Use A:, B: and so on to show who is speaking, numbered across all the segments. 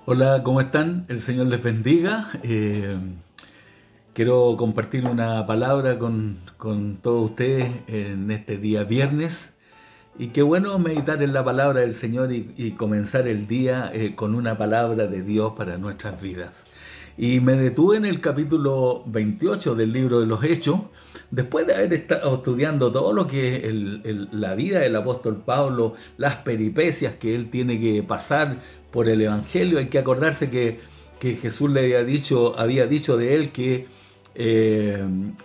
A: Hola, ¿cómo están? El Señor les bendiga. Quiero compartir una palabra con todos ustedes en este día viernes. Y qué bueno meditar en la palabra del Señor y comenzar el día con una palabra de Dios para nuestras vidas. Y me detuve en el capítulo 28 del libro de los Hechos, después de haber estado estudiando todo lo que es la vida del apóstol Pablo, las peripecias que él tiene que pasar por el Evangelio. Hay que acordarse que Jesús le había dicho de él que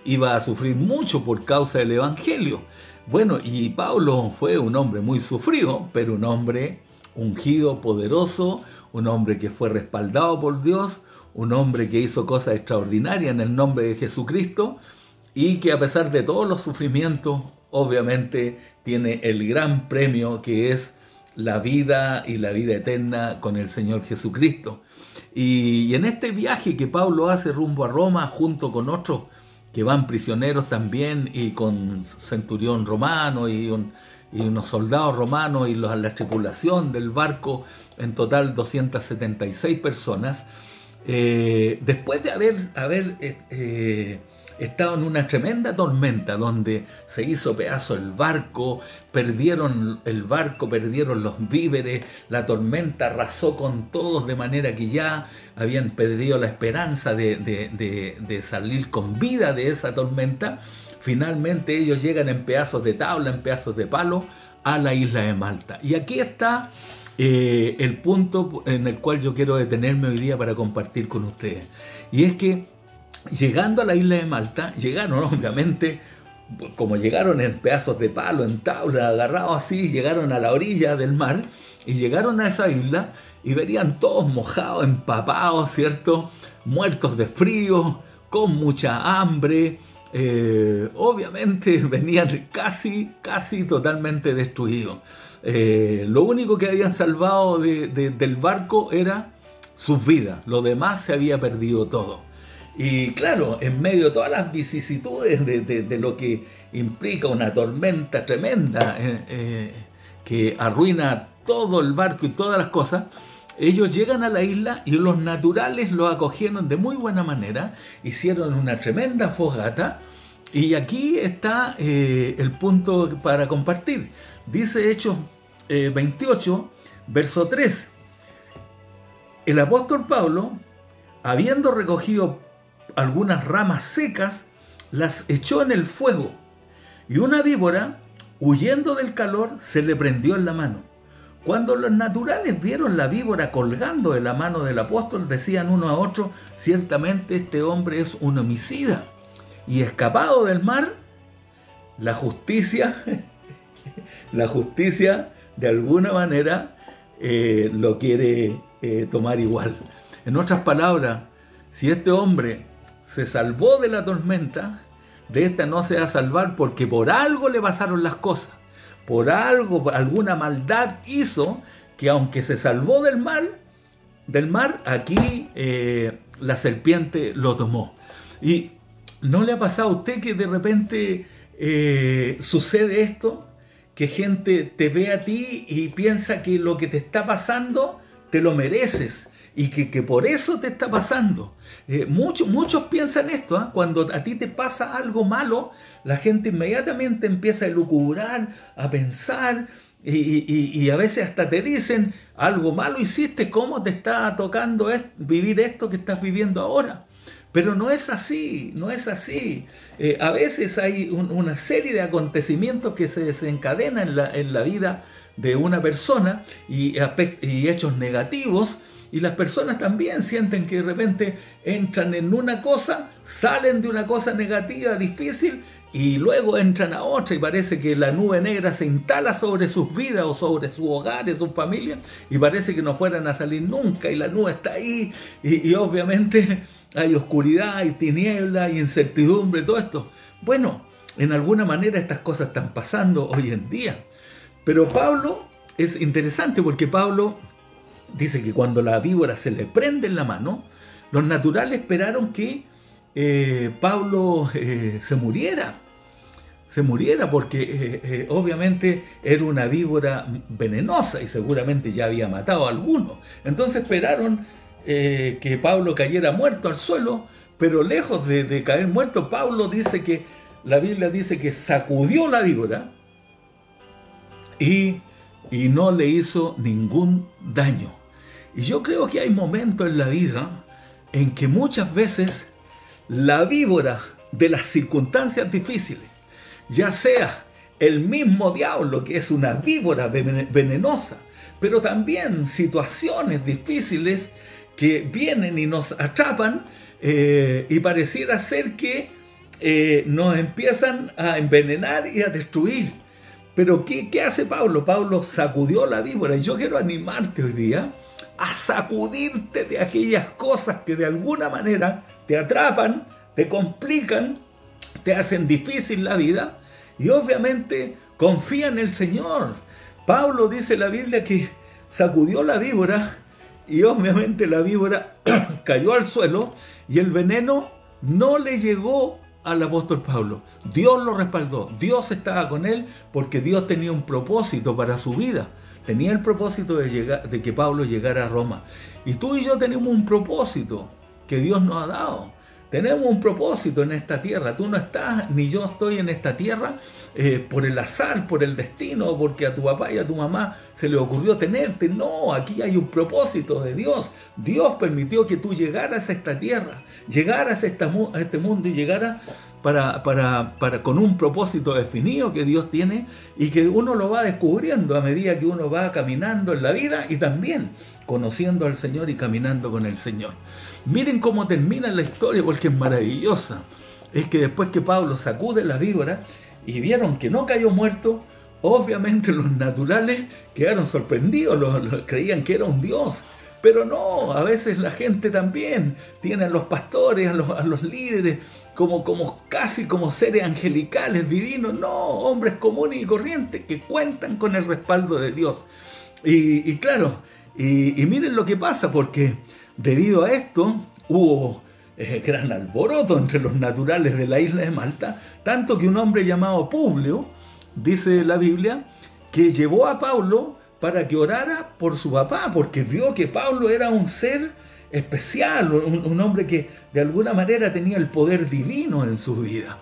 A: iba a sufrir mucho por causa del Evangelio. Bueno, y Pablo fue un hombre muy sufrido, pero un hombre ungido, poderoso, un hombre que fue respaldado por Dios, un hombre que hizo cosas extraordinarias en el nombre de Jesucristo y que a pesar de todos los sufrimientos, obviamente tiene el gran premio que es la vida y la vida eterna con el Señor Jesucristo. Y en este viaje que Pablo hace rumbo a Roma junto con otros que van prisioneros también y con centurión romano y unos soldados romanos y la tripulación del barco, en total 276 personas, después de haber estado en una tremenda tormenta donde se hizo pedazo el barco, perdieron los víveres, la tormenta arrasó con todos de manera que ya habían perdido la esperanza de salir con vida de esa tormenta. Finalmente ellos llegan en pedazos de tabla, en pedazos de palo, a la isla de Malta. Y aquí está el punto en el cual yo quiero detenerme hoy día para compartir con ustedes. Y es que llegando a la isla de Malta, llegaron obviamente, como llegaron en pedazos de palo, en tabla, agarrados así, llegaron a la orilla del mar y llegaron a esa isla y verían todos mojados, empapados, ¿cierto? Muertos de frío, con mucha hambre. Obviamente venían casi totalmente destruidos. Lo único que habían salvado del barco era sus vidas, lo demás se había perdido todo. Y claro, en medio de todas las vicisitudes de lo que implica una tormenta tremenda que arruina todo el barco y todas las cosas, ellos llegan a la isla y los naturales los acogieron de muy buena manera, hicieron una tremenda fogata. Y aquí está el punto para compartir. Dice Hechos 28, verso 3. El apóstol Pablo, habiendo recogido algunas ramas secas, las echó en el fuego, y una víbora, huyendo del calor, se le prendió en la mano. Cuando los naturales vieron la víbora colgando de la mano del apóstol, decían uno a otro: ciertamente este hombre es un homicida, y escapado del mar, la justicia de alguna manera lo quiere tomar igual. En otras palabras, si este hombre se salvó de la tormenta, de esta no se va a salvar, porque por algo le pasaron las cosas, por algo, por alguna maldad hizo que, aunque se salvó del mar, aquí la serpiente lo tomó. Y ¿no le ha pasado a usted que de repente sucede esto? Que gente te ve a ti y piensa que lo que te está pasando te lo mereces y que por eso te está pasando. Muchos piensan esto, ¿eh? Cuando a ti te pasa algo malo, la gente inmediatamente empieza a elucubrar, a pensar y a veces hasta te dicen: algo malo hiciste, ¿cómo te está tocando vivir esto que estás viviendo ahora? Pero no es así, no es así. A veces hay una serie de acontecimientos que se desencadenan en la vida de una persona y hechos negativos, y las personas también sienten que de repente entran en una cosa, salen de una cosa negativa, difícil, y luego entran a otra y parece que la nube negra se instala sobre sus vidas o sobre sus hogares, sus familias, y parece que no fueran a salir nunca, y la nube está ahí y obviamente hay oscuridad y tiniebla y incertidumbre, todo esto. Bueno, en alguna manera estas cosas están pasando hoy en día. Pero Pablo es interesante porque Pablo dice que cuando la víbora se le prende en la mano, los naturales esperaron que Pablo se muriera. se muriera, porque obviamente era una víbora venenosa y seguramente ya había matado a alguno. Entonces esperaron que Pablo cayera muerto al suelo, pero lejos de caer muerto, Pablo dice que, la Biblia dice que sacudió la víbora y no le hizo ningún daño. Y yo creo que hay momentos en la vida en que muchas veces la víbora de las circunstancias difíciles, ya sea el mismo diablo, que es una víbora venenosa, pero también situaciones difíciles que vienen y nos atrapan, y pareciera ser que nos empiezan a envenenar y a destruir. Pero ¿qué hace Pablo? Pablo sacudió la víbora, y yo quiero animarte hoy día a sacudirte de aquellas cosas que de alguna manera te atrapan, te complican, te hacen difícil la vida, y obviamente confía en el Señor. Pablo dice en la Biblia que sacudió la víbora y obviamente la víbora cayó al suelo y el veneno no le llegó al apóstol Pablo. Dios lo respaldó, Dios estaba con él, porque Dios tenía un propósito para su vida. Tenía el propósito de que Pablo llegara a Roma. Y tú y yo tenemos un propósito que Dios nos ha dado. Tenemos un propósito en esta tierra. Tú no estás, ni yo estoy en esta tierra por el azar, por el destino, porque a tu papá y a tu mamá se le ocurrió tenerte. No, aquí hay un propósito de Dios. Dios permitió que tú llegaras a esta tierra, llegaras a este mundo y llegaras con un propósito definido que Dios tiene, y que uno lo va descubriendo a medida que uno va caminando en la vida y también conociendo al Señor y caminando con el Señor. Miren cómo termina la historia, porque es maravillosa. Es que después que Pablo sacude la víbora y vieron que no cayó muerto, obviamente los naturales quedaron sorprendidos, creían que era un dios. Pero no, a veces la gente también tiene a los pastores, a los líderes, casi como seres angelicales, divinos. No, hombres comunes y corrientes que cuentan con el respaldo de Dios. Y claro, y miren lo que pasa, porque debido a esto hubo gran alboroto entre los naturales de la isla de Malta, tanto que un hombre llamado Publio, dice la Biblia, que llevó a Pablo para que orara por su papá, porque vio que Pablo era un ser especial, un hombre que de alguna manera tenía el poder divino en su vida.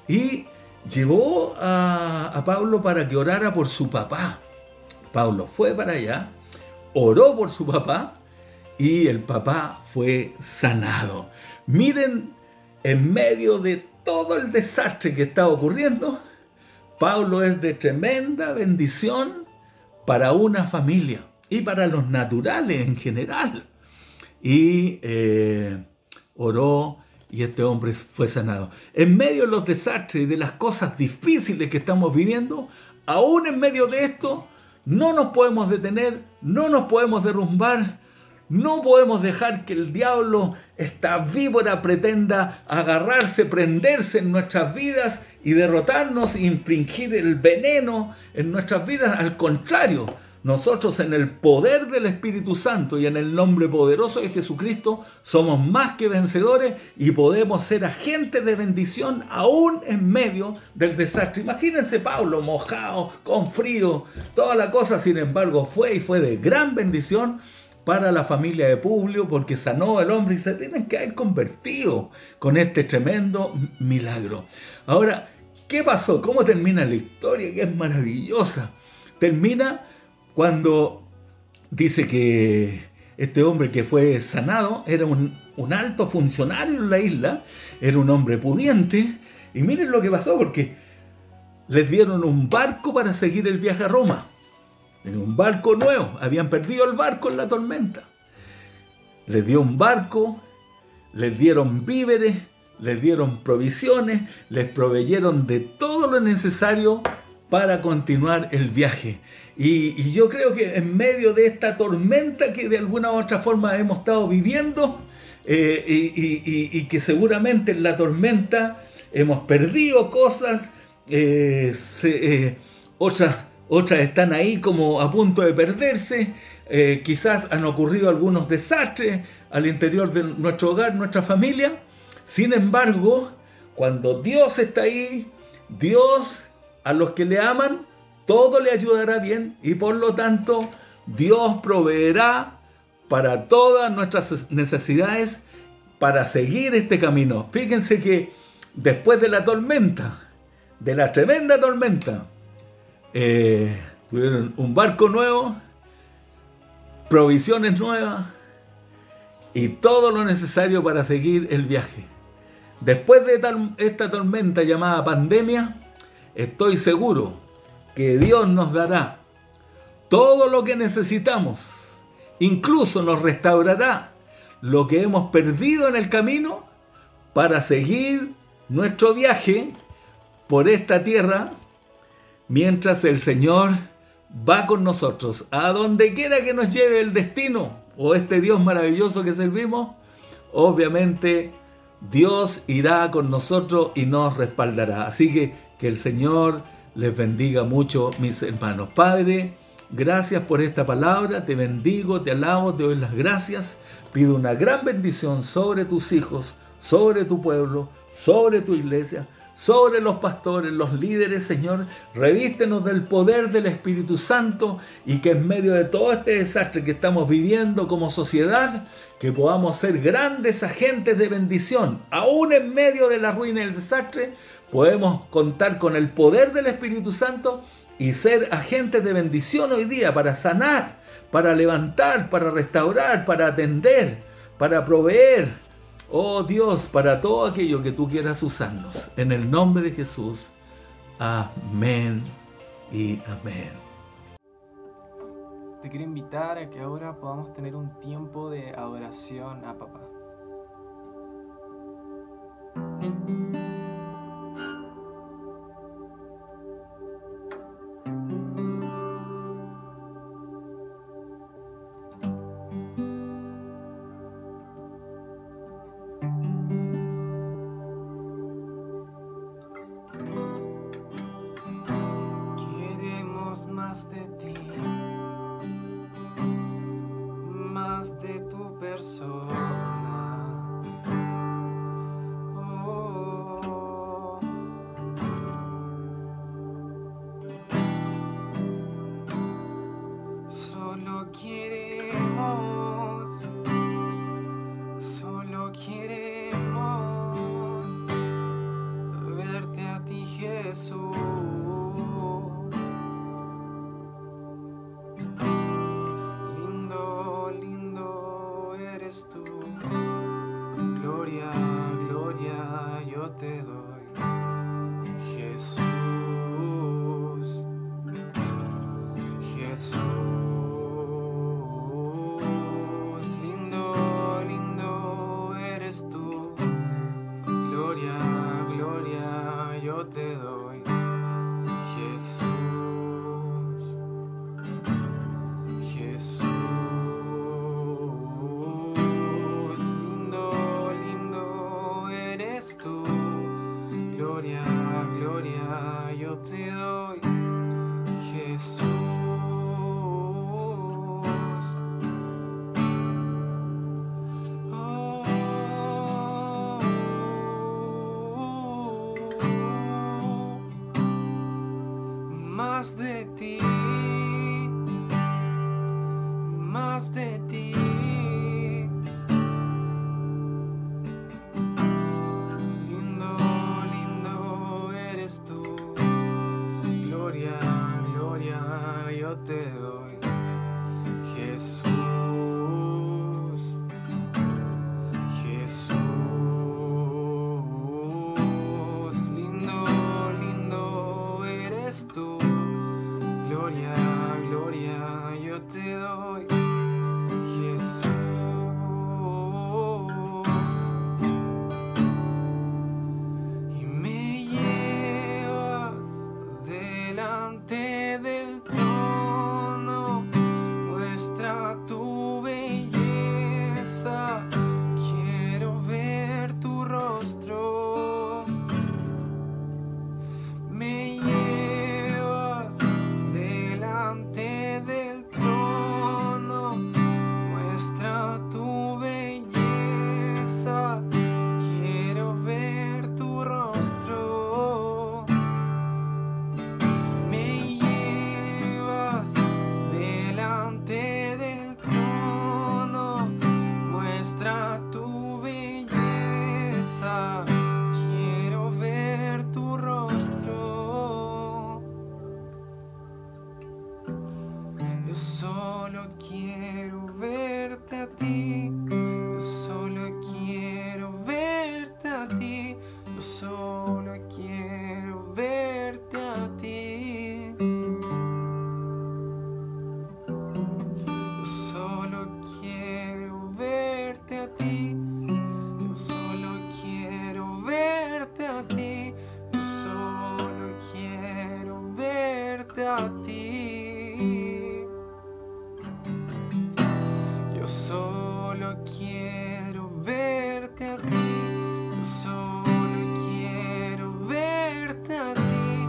A: Y llevó a Pablo para que orara por su papá. Pablo fue para allá, oró por su papá, y el papá fue sanado. Miren, en medio de todo el desastre que está ocurriendo, Pablo es de tremenda bendición para una familia y para los naturales en general. Y oró, y este hombre fue sanado. En medio de los desastres y de las cosas difíciles que estamos viviendo, aún en medio de esto, no nos podemos detener, no nos podemos derrumbar, no podemos dejar que el diablo, esta víbora, pretenda agarrarse, prenderse en nuestras vidas y derrotarnos e infringir el veneno en nuestras vidas. Al contrario, nosotros, en el poder del Espíritu Santo y en el nombre poderoso de Jesucristo, somos más que vencedores y podemos ser agentes de bendición aún en medio del desastre. Imagínense Pablo mojado, con frío, toda la cosa. Sin embargo, fue de gran bendición para la familia de Publio, porque sanó al hombre y se tienen que haber convertido con este tremendo milagro. Ahora, ¿qué pasó? ¿Cómo termina la historia? Que es maravillosa. Termina cuando dice que este hombre que fue sanado era un alto funcionario en la isla, era un hombre pudiente, y miren lo que pasó, porque les dieron un barco para seguir el viaje a Roma. En un barco nuevo, habían perdido el barco en la tormenta. Les dio un barco, les dieron víveres, les dieron provisiones, les proveyeron de todo lo necesario para continuar el viaje. Y yo creo que en medio de esta tormenta que de alguna u otra forma hemos estado viviendo, y que seguramente en la tormenta hemos perdido cosas, otras están ahí como a punto de perderse, quizás han ocurrido algunos desastres al interior de nuestro hogar, nuestra familia. Sin embargo, cuando Dios está ahí, Dios, a los que le aman, todo le ayudará bien y por lo tanto Dios proveerá para todas nuestras necesidades para seguir este camino. Fíjense que después de la tormenta, de la tremenda tormenta, tuvieron un barco nuevo, provisiones nuevas y todo lo necesario para seguir el viaje. Después de esta tormenta llamada pandemia, estoy seguro que Dios nos dará todo lo que necesitamos. Incluso nos restaurará lo que hemos perdido en el camino para seguir nuestro viaje por esta tierra mientras el Señor va con nosotros. A donde quiera que nos lleve el destino o este Dios maravilloso que servimos, obviamente Dios irá con nosotros y nos respaldará. Así que el Señor les bendiga mucho, mis hermanos. Padre, gracias por esta palabra, te bendigo, te alabo, te doy las gracias. Pido una gran bendición sobre tus hijos, sobre tu pueblo, sobre tu iglesia, sobre los pastores, los líderes, Señor. Revístenos del poder del Espíritu Santo y que en medio de todo este desastre que estamos viviendo como sociedad, que podamos ser grandes agentes de bendición. Aún en medio de la ruina y el desastre, podemos contar con el poder del Espíritu Santo y ser agentes de bendición hoy día para sanar, para levantar, para restaurar, para atender, para proveer. Oh Dios, para todo aquello que tú quieras usarnos. En el nombre de Jesús. Amén y amén.
B: Te quiero invitar a que ahora podamos tener un tiempo de adoración a Papá. Más de ti, más de tu persona. Oh. Solo queremos verte a ti, Jesús. Te doy, Jesús, Jesús, lindo, lindo eres tú, gloria, gloria, yo te doy, Jesús, Jesús, lindo, lindo eres tú. Gloria, gloria, yo te doy, Jesús. Oh, más de ti, más de ti. Gloria, gloria, yo te doy, Jesús, Jesús, lindo, lindo eres tú, gloria, gloria, yo te doy, Jesús. Y me llevas delante del trono, muestra tu belleza, quiero ver tu rostro. Me llevas delante del trono, muestra tu belleza, quiero ver tu rostro. verte a ti. Yo solo quiero verte a ti. Yo solo quiero verte a ti.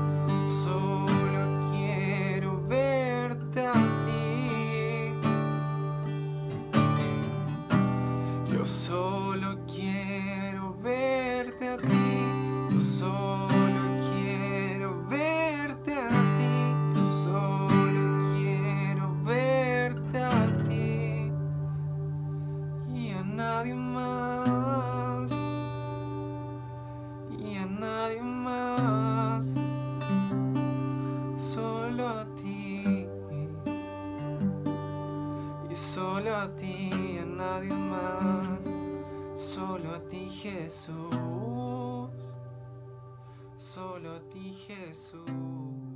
B: Solo quiero verte a ti. Yo solo quiero verte a ti. Yo solo quiero verte a ti. Yo solo quiero verte a ti. Y a nadie más. Y a nadie más. Solo a ti. Y solo a ti, a nadie más. Solo a ti, Jesús. Solo a ti, Jesús.